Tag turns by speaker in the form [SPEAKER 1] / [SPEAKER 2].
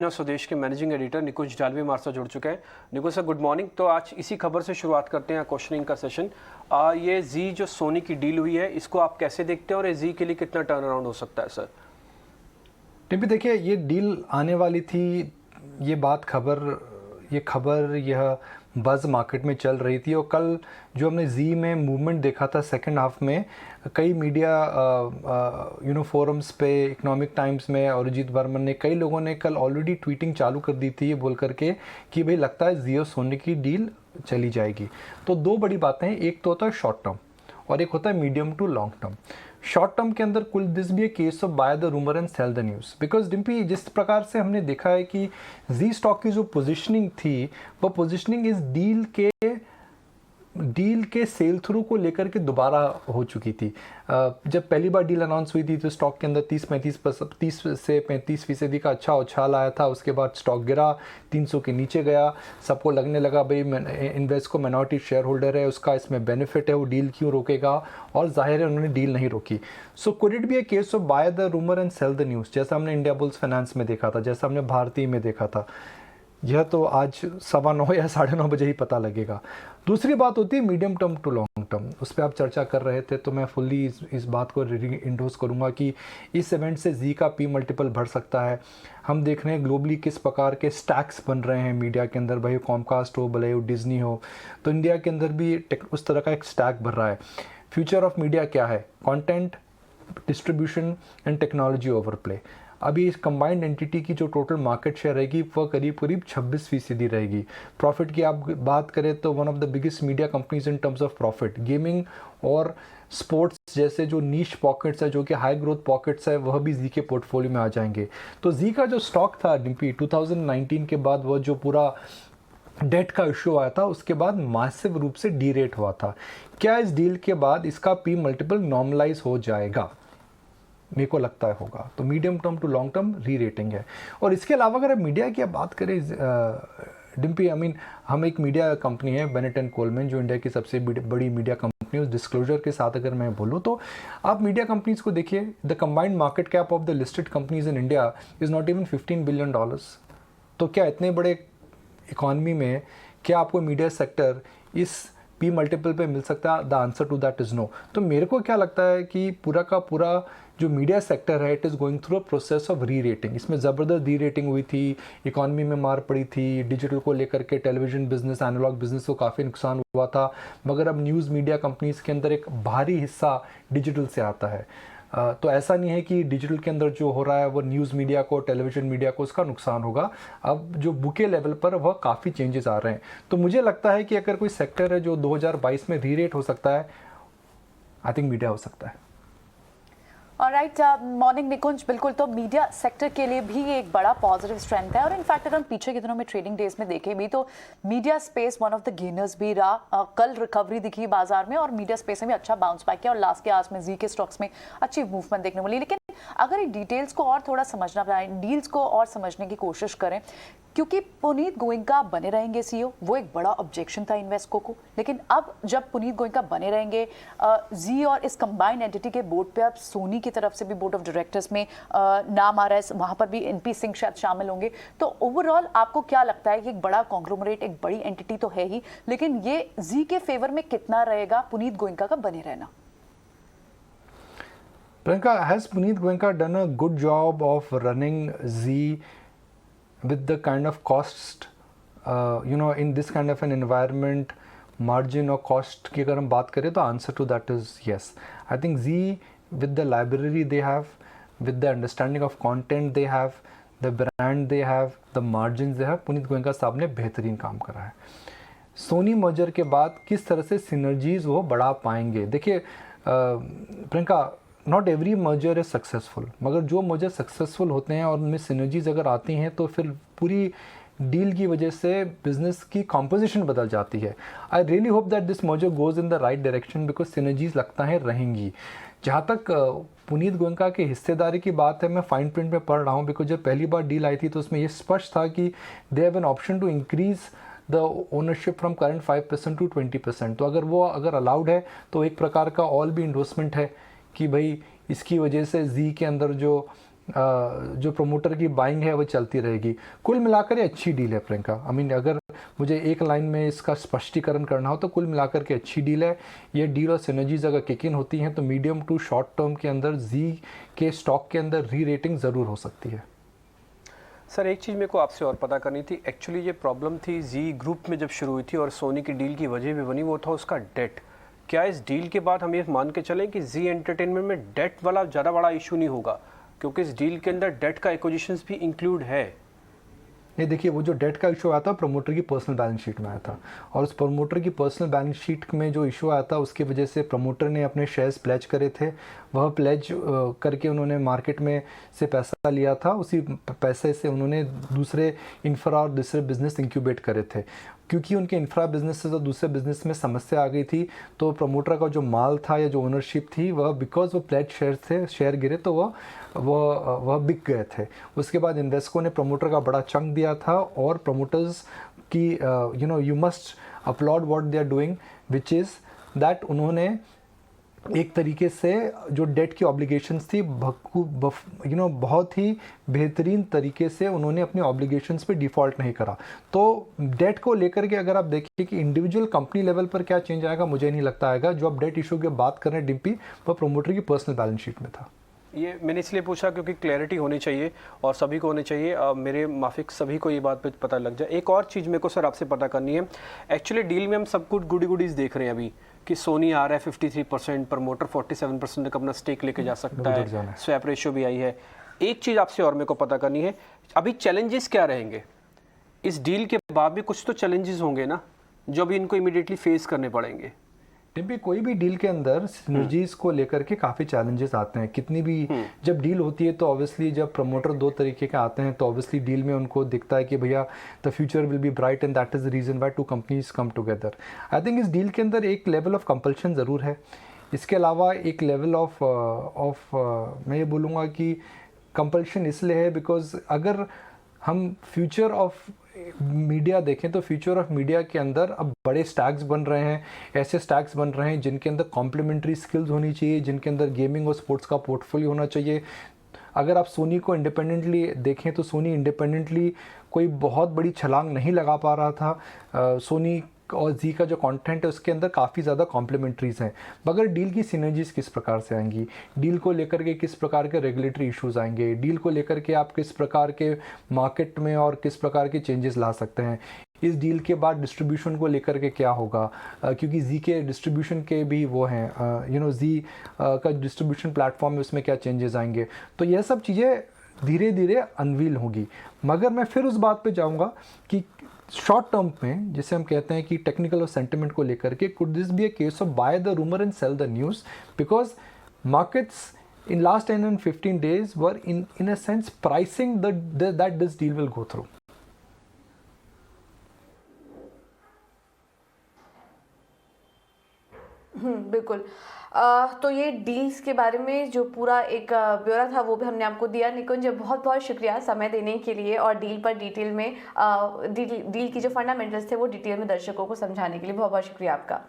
[SPEAKER 1] स्वदेश के managing editor निकुंज जालवी हमारे साथ जुड़ चुके हैं। निकुंज सर, गुड मॉर्निंग। तो आज इसी खबर से शुरुआत करते हैं क्वेश्चनिंग का सेशन। ये जी जो सोनी की डील हुई है, इसको आप कैसे देखते हैं और ये जी के लिए कितना टर्न अराउंड हो सकता है सर?
[SPEAKER 2] टिम्पी, देखिए, ये डील आने वाली थी। ये खबर यह बज़ मार्केट में चल रही थी और कल जो हमने जी में मूवमेंट देखा था सेकंड हाफ में, कई मीडिया फोरम्स पे, इकोनॉमिक टाइम्स में और अरिजीत वर्मन ने, कई लोगों ने कल ऑलरेडी ट्वीटिंग चालू कर दी थी ये बोल करके कि भाई लगता है जियो सोनी की डील चली जाएगी। तो दो बड़ी बातें हैं, एक तो होता है शॉर्ट टर्म और एक होता है medium to long term. Short term के अंदर could this be a case of buy the rumour and sell the news, because डिम्पी, जिस प्रकार से हमने देखा है कि जी स्टॉक की जो पोजीशनिंग थी, वो पोजीशनिंग इस डील के सेल थ्रू को लेकर के दोबारा हो चुकी थी। जब पहली बार डील अनाउंस हुई थी तो स्टॉक के अंदर 30 से 35% का अच्छा उछाल आया था। उसके बाद स्टॉक गिरा, 300 के नीचे गया। सबको लगने लगा भाई इन्वेस्ट को माइनॉरिटी शेयर होल्डर है, उसका इसमें बेनिफिट है, वो डील क्यों रोकेगा, और जाहिर है उन्होंने डील नहीं रोकी। So could it be a case of buy the rumour and sell the news, जैसा हमने इंडिया बुल्स फाइनेंस में देखा था, जैसा हमने भारतीय में देखा था। यह तो आज 9:15 या 9:30 बजे ही पता लगेगा। दूसरी बात होती है medium term to long term, उस पर आप चर्चा कर रहे थे, तो मैं फुल्ली इस बात को इंडोर्स करूंगा कि इस इवेंट से जी का पी मल्टीपल बढ़ सकता है। हम देख रहे हैं ग्लोबली किस प्रकार के स्टैक्स बन रहे हैं मीडिया के अंदर, भाई कॉमकास्ट हो, भले वो डिज्नी हो, तो इंडिया के अंदर भी उस तरह का एक स्टैक बन रहा है। फ्यूचर ऑफ मीडिया क्या है? Content, distribution and technology overplay. अभी इस कंबाइंड एंटिटी की जो टोटल मार्केट शेयर रहेगी वह करीब 26% रहेगी। प्रॉफिट की आप बात करें तो one of the biggest media companies in terms of profit. Gaming और स्पोर्ट्स जैसे जो नीश पॉकेट्स है, जो कि हाई ग्रोथ पॉकेट्स है, वह भी जी के पोर्टफोलियो में आ जाएंगे। तो जी का जो स्टॉक था डिम्पी 2019 के बाद, वह जो पूरा डेट का इश्यू आया था, उसके बाद मासिव रूप से डी रेट हुआ था। क्या इस डील के बाद इसका पी मल्टीपल नॉर्मलाइज हो जाएगा? मेरे को लगता है होगा। तो medium term to long term re rating है। और इसके अलावा अगर मीडिया की आप बात करें डिम्पी, हम एक मीडिया कंपनी है बेनेट एंड कोलमैन, जो इंडिया की सबसे बड़ी मीडिया कंपनी है। उस डिस्क्लोजर के साथ अगर मैं बोलूँ तो आप मीडिया कंपनीज को देखिए, the combined market cap of the listed companies in India is not even $15 billion. तो क्या इतने बड़े इकॉनमी में क्या आपको मीडिया सेक्टर इस पी मल्टीपल पे मिल सकता है? The answer to that is no. तो मेरे को क्या लगता है कि पूरा का पूरा जो मीडिया सेक्टर है, it is going through a process of री रेटिंग। इसमें ज़बरदस्त री रेटिंग हुई थी, इकॉनमी में मार पड़ी थी, डिजिटल को लेकर के टेलीविज़न बिजनेस, एनालॉग बिजनेस को काफ़ी नुकसान हुआ था। मगर अब न्यूज़ मीडिया कंपनीज़ के अंदर एक भारी हिस्सा डिजिटल से आता है। तो ऐसा नहीं है कि डिजिटल के अंदर जो हो रहा है वो न्यूज़ मीडिया को, टेलीविज़न मीडिया को उसका नुकसान होगा। अब जो बुके लेवल पर वह काफ़ी चेंजेस आ रहे हैं। तो मुझे लगता है कि अगर कोई सेक्टर है जो 2022 में री रेट हो सकता है, आई थिंक मीडिया हो सकता है।
[SPEAKER 3] ऑलराइट, मॉर्निंग निकुंज। बिल्कुल, तो मीडिया सेक्टर के लिए भी एक बड़ा पॉजिटिव स्ट्रेंथ है। और इनफैक्ट अगर हम पीछे के दिनों में ट्रेडिंग डेज में देखें भी तो media space one of the gainers भी रहा। कल रिकवरी दिखी बाजार में और मीडिया स्पेस में भी अच्छा बाउंस बैक किया और लास्ट के आवर्स में जी के स्टॉक्स में अच्छी मूवमेंट देखने मिली। लेकिन अगर डिटेल्स को और थोड़ा समझना पाए, डील्स को और समझने की कोशिश करें, क्योंकि पुनीत गोयनका बने रहेंगे सीईओ, वो एक बड़ा ऑब्जेक्शन था इन्वेस्टको को। लेकिन अब जब पुनीत गोयनका बने रहेंगे जी और इस कंबाइंड एंटिटी के बोर्ड पे अब सोनी की तरफ से भी बोर्ड ऑफ डायरेक्टर्स में नाम आ रहा है, वहां पर भी एनपी सिंह शायद शामिल होंगे। तो ओवरऑल आपको क्या लगता है कि एक बड़ा कॉन्ग्लोमरेट, एक बड़ी एंटिटी तो है ही, लेकिन ये जी के फेवर में कितना रहेगा पुनीत गोयनका का बने रहना?
[SPEAKER 2] Priyanka, has Puneet Goenka done a good job of running Zee with the kind of cost, in this kind of an environment, margin or cost की अगर हम बात करें तो answer to that is yes. I think Zee with the library they have, with the understanding of content they have, the brand they have, the margins they have, Puneet Goenka साहब ने बेहतरीन काम करा है। सोनी मर्जर के बाद किस तरह से सिनर्जीज वो बढ़ा पाएंगे? देखिए Priyanka, not every merger is successful, मगर जो मर्जर सक्सेसफुल होते हैं और उनमें सिनर्जीज अगर आती हैं तो फिर पूरी डील की वजह से बिजनेस की कॉम्पोजिशन बदल जाती है। I really hope that this merger goes in the right direction, because synergies लगता है रहेंगी। जहाँ तक पुनीत गोयनका की हिस्सेदारी की बात है, मैं फाइन प्रिंट में पढ़ रहा हूँ, बिकॉज जब पहली बार डील आई थी तो उसमें ये स्पष्ट था कि they have an option to increase the ownership from current 5% to 20%। तो अगर अलाउड है तो एक प्रकार का ऑल भी इंडोर्समेंट है कि भाई इसकी वजह से जी के अंदर जो जो प्रमोटर की बाइंग है वो चलती रहेगी। कुल मिलाकर ये अच्छी डील है प्रियंका। आई मीन अगर मुझे एक लाइन में इसका स्पष्टीकरण करना हो तो कुल मिलाकर के अच्छी डील है। ये डील और सिनर्जीज अगर किक इन होती हैं तो मीडियम टू शॉर्ट टर्म के अंदर जी के स्टॉक के अंदर री रेटिंग ज़रूर हो सकती है।
[SPEAKER 1] सर एक चीज़ मेरे को आपसे और पता करनी थी, एक्चुअली ये प्रॉब्लम थी जी ग्रुप में जब शुरू हुई थी और सोनी की डील की वजह भी बनी, वो था उसका डेट। क्या इस डील के बाद हम ये मान के चलें कि जी एंटरटेनमेंट में डेट वाला ज़्यादा बड़ा इशू नहीं होगा, क्योंकि इस डील के अंदर डेट का एक्विजिशंस भी इंक्लूड है?
[SPEAKER 2] ये देखिए, वो जो डेट का इशू आया था प्रमोटर की पर्सनल बैलेंस शीट में आया था, और उस प्रमोटर की पर्सनल बैलेंस शीट में जो इशू आया था उसकी वजह से प्रमोटर ने अपने शेयर्स प्लेज करे थे। वह प्लेज करके उन्होंने मार्केट में से पैसा लिया था, उसी पैसे से उन्होंने दूसरे इंफ्रा और दूसरे बिजनेस इंक्यूबेट करे थे। क्योंकि उनके इंफ्रा बिजनेस से तो दूसरे बिजनेस में समस्या आ गई थी, तो प्रमोटर का जो माल था या जो ओनरशिप थी वह बिकॉज वो प्लेज शेयर थे, शेयर गिरे तो वह बिक गए थे। उसके बाद इन्वेस्टरों ने प्रमोटर का बड़ा चंक दिया था, और प्रमोटर्स की you must applaud what they are doing, which is that उन्होंने एक तरीके से जो डेट की ऑब्लिगेशंस थी बहुत ही बेहतरीन तरीके से उन्होंने अपनी ऑब्लिगेशंस पे डिफ़ॉल्ट नहीं करा। तो डेट को लेकर के अगर आप देखिए कि इंडिविजुअल कंपनी लेवल पर क्या चेंज आएगा, मुझे नहीं लगता आएगा। जो आप डेट इशू की बात कर रहे हैं डिम्पी, वह प्रमोटर की पर्सनल बैलेंस शीट में था।
[SPEAKER 1] ये मैंने इसलिए पूछा क्योंकि क्लैरिटी होनी चाहिए और सभी को होनी चाहिए, मेरे माफिक सभी को ये बात पे पता लग जाए। एक और चीज़ मेरे को सर आपसे पता करनी है, एक्चुअली डील में हम सब कुछ गुडीज देख रहे हैं अभी कि सोनी आ रहा है 53%, प्रमोटर 47% तक अपना स्टेक लेके जा सकता है, स्वैप रेशियो भी आई है। एक चीज़ आपसे और मेरे को पता करनी है, अभी चैलेंजेस क्या रहेंगे इस डील के बाद? भी कुछ तो चैलेंजेस होंगे ना जो अभी इनको इमीडिएटली फेस करने पड़ेंगे?
[SPEAKER 2] टिम्पी, कोई भी डील के अंदर सिनर्जीज को लेकर के काफ़ी चैलेंजेस आते हैं। कितनी भी जब डील होती है तो ऑब्वियसली जब प्रमोटर दो तरीके के आते हैं तो ऑब्वियसली डील में उनको दिखता है कि भैया the future will be bright, and that is the reason why two companies come together. I think इस डील के अंदर एक लेवल ऑफ कंपल्शन ज़रूर है। इसके अलावा एक लेवल ऑफ मैं ये बोलूँगा कि कंपल्शन इसलिए है बिकॉज अगर हम फ्यूचर ऑफ मीडिया देखें तो फ्यूचर ऑफ मीडिया के अंदर अब बड़े स्टैक्स बन रहे हैं, ऐसे स्टैक्स बन रहे हैं जिनके अंदर कॉम्प्लीमेंट्री स्किल्स होनी चाहिए, जिनके अंदर गेमिंग और स्पोर्ट्स का पोर्टफोलियो होना चाहिए। अगर आप सोनी को इंडिपेंडेंटली देखें तो सोनी इंडिपेंडेंटली कोई बहुत बड़ी छलांग नहीं लगा पा रहा था। सोनी और जी का जो कंटेंट है उसके अंदर काफ़ी ज़्यादा कॉम्प्लीमेंट्रीज़ हैं, मगर डील की सिनर्जीज़ किस प्रकार से आएंगी, डील को लेकर के किस प्रकार के रेगुलेटरी इश्यूज़ आएंगे, डील को लेकर के आप किस प्रकार के मार्केट में और किस प्रकार के चेंजेस ला सकते हैं, इस डील के बाद डिस्ट्रीब्यूशन को लेकर के क्या होगा, क्योंकि जी के डिस्ट्रीब्यूशन के भी वो हैं, जी का डिस्ट्रीब्यूशन प्लेटफॉर्म है उसमें क्या चेंजेस आएंगे। तो यह सब चीज़ें धीरे धीरे अनवील होगी। मगर मैं फिर उस बात पे जाऊंगा कि शॉर्ट टर्म में जिसे हम कहते हैं कि टेक्निकल और सेंटिमेंट को लेकर के could this be a case of buy the rumour and sell the news, because markets in last 10 and 15 days were in a sense pricing that this deal will go through.
[SPEAKER 4] बिल्कुल। तो ये deals के बारे में जो पूरा एक ब्यौरा था वो भी हमने आपको दिया। निकुंज, बहुत बहुत शुक्रिया समय देने के लिए और डील पर डिटेल में डील की जो फंडामेंटल्स थे वो डिटेल में दर्शकों को समझाने के लिए बहुत बहुत शुक्रिया आपका।